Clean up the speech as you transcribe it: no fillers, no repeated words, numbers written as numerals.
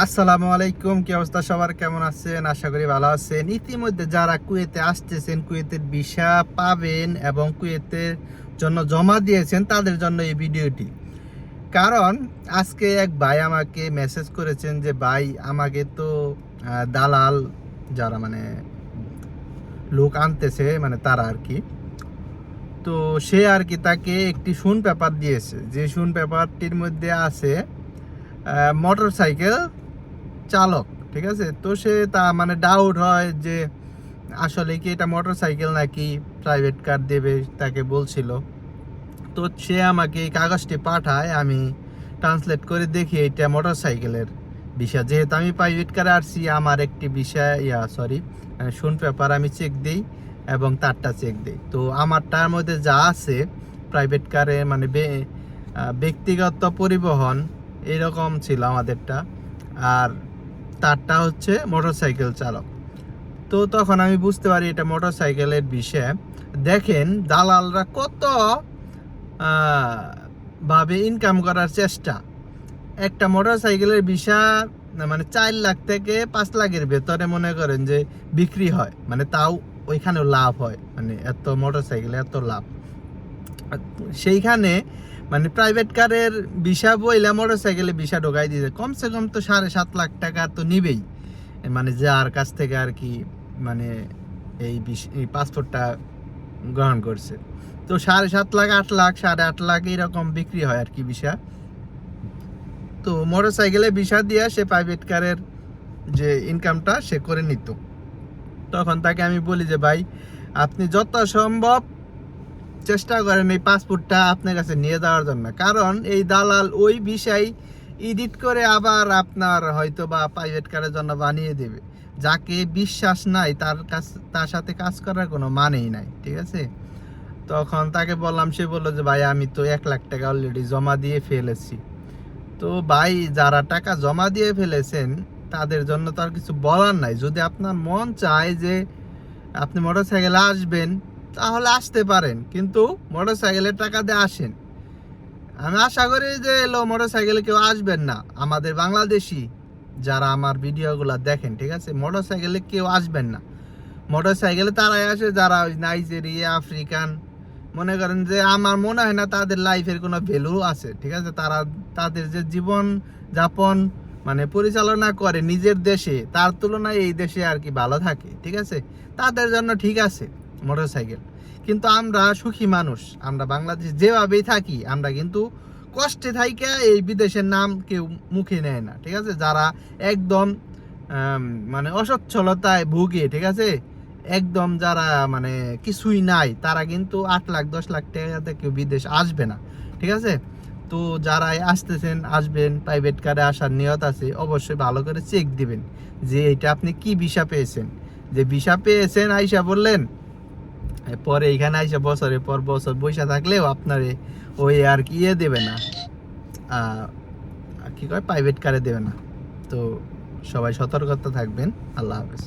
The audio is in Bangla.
আসসালামু আলাইকুম, কি অবস্থা সবার? কেমন আছেন? আশা করি ভালো আছেন। ইতিমধ্যে যারা কুয়েতে আসতেছেন, কুয়েতের ভিসা পাবেন এবং কুয়েতের জন্য জমা দিয়েছেন, তাদের জন্য এই ভিডিওটি। কারণ আজকে এক ভাই আমাকে মেসেজ করেছেন যে ভাই, আমাকে তো দালাল যারা মানে লোক আনতেছে মানে তারা আর কি, তো সে আর কি তাকে একটি শুন পেপার দিয়েছে, যে শুন পেপারটির মধ্যে আছে মোটর সাইকেল চালক। ঠিক আছে, তো সে তা মানে ডাউট হয় যে আসলে কি এটা মোটর সাইকেল নাকি প্রাইভেট কার দেবে, তাকে বলছিল। তো সে আমাকে এই কাগজটি পাঠায়, আমি ট্রান্সলেট করে দেখি এটা মোটর সাইকেলের বিষয়। যেহেতু আমি প্রাইভেট কারে আসছি, আমার একটি বিষয় শুন পেপার আমি চেক দিই এবং তারটা চেক দিই। তো আমারটার মধ্যে যা আছে প্রাইভেট কারে মানে ব্যক্তিগত পরিবহন এরকম ছিল আমাদেরটা, আর তারটা হচ্ছে মোটরসাইকেল চালক। তো তখন আমি বুঝতে পারি এটা মোটরসাইকেলের বিষয়। দেখেন দালালরা কত ভাবে ইনকাম করার চেষ্টা। একটা মোটরসাইকেলের বিষয় মানে 4 লাখ থেকে 5 লাখের ভেতরে মনে করেন যে বিক্রি হয়, মানে তাও ওইখানেও লাভ হয়, মানে এত মোটরসাইকেলে এত লাভ। সেইখানে মানে প্রাইভেট কারের ভিসা বইলা মোটর সাইকেলে ভিসা ঢোকাই দিয়েছে, কমসে কম তো 7.5 লাখ টাকা তো নিবেই, মানে যার কাছ থেকে আর কি মানে এই পাসপোর্টটা গ্রহণ করছে। তো 7.5 লাখ, 8 লাখ, 8.5 লাখ এরকম বিক্রি হয় আর কি ভিসা। তো মোটর সাইকেলে ভিসা দিয়ে সে প্রাইভেট কারের যে ইনকামটা সে করে নিত। তখন তাকে আমি বলি যে ভাই, আপনি যত সম্ভব চেষ্টা করেন এই পাসপোর্টটা আপনার কাছে নিয়ে যাওয়ার জন্য, কারণ এই দালাল ওই বিষয় এডিট করে আবার আপনার হয়তো বা প্রাইভেট কারের জন্য বানিয়ে দেবে। যাকে বিশ্বাস নাই তার সাথে কাজ করার কোনো মানেই নাই। ঠিক আছে, তখন তাকে বললাম, সে বললো যে ভাই আমি তো 1 লাখ টাকা অলরেডি জমা দিয়ে ফেলেছি। তো ভাই, যারা টাকা জমা দিয়ে ফেলেছেন তাদের জন্য তো আর কিছু বলার নাই। যদি আপনার মন চায় যে আপনি মোটরসাইকেলে আসবেন, তাহলে আসতে পারেন, কিন্তু মোটরসাইকেলের টাকা দিয়ে আসেন। আমি আশা করি যে মোটরসাইকেলে কেউ আসবেন না, আমাদের বাংলাদেশি যারা আমার ভিডিওগুলো দেখেন। ঠিক আছে, মোটরসাইকেলে কেউ আসবেন না। মোটরসাইকেলে তারাই আসে যারা ওই নাইজেরিয়া, আফ্রিকান, মনে করেন যে আমার মনে হয় না তাদের লাইফের কোনো ভ্যালু আছে। ঠিক আছে, তাদের যে জীবন যাপন মানে পরিচালনা করে নিজের দেশে, তার তুলনায় এই দেশে আর কি ভালো থাকে। ঠিক আছে, তাদের জন্য ঠিক আছে মোটরসাইকেল, কিন্তু আমরা সুখী মানুষ, আমরা বাংলাদেশ যেভাবেই থাকি, আমরা কিন্তু কষ্টে থাইকা এই বিদেশের নাম কেউ মুখে নেয় না। ঠিক আছে, যারা একদম মানে অসচ্ছলতায় ভুগে, ঠিক আছে, একদম যারা মানে কিছুই নাই, তারা কিন্তু 8 লাখ 10 লাখ টাকাতে কেউ বিদেশ আসবে না। ঠিক আছে, তো যারা আসতেছেন আসবেন, প্রাইভেট কারে আসার নিয়ত আছে, অবশ্যই ভালো করে চেক দিবেন যে এটা আপনি কি ভিসা পেয়েছেন। যে ভিসা পেয়েছেন আইসা বললেন, পরে এখানে আইসা বছরের পর বছর বৈশা থাকলেও আপনার ওই আর কি দেবে না, কি কয় প্রাইভেট কারে দেবে না। তো সবাই সতর্কতা থাকবেন। আল্লাহ হাফেজ।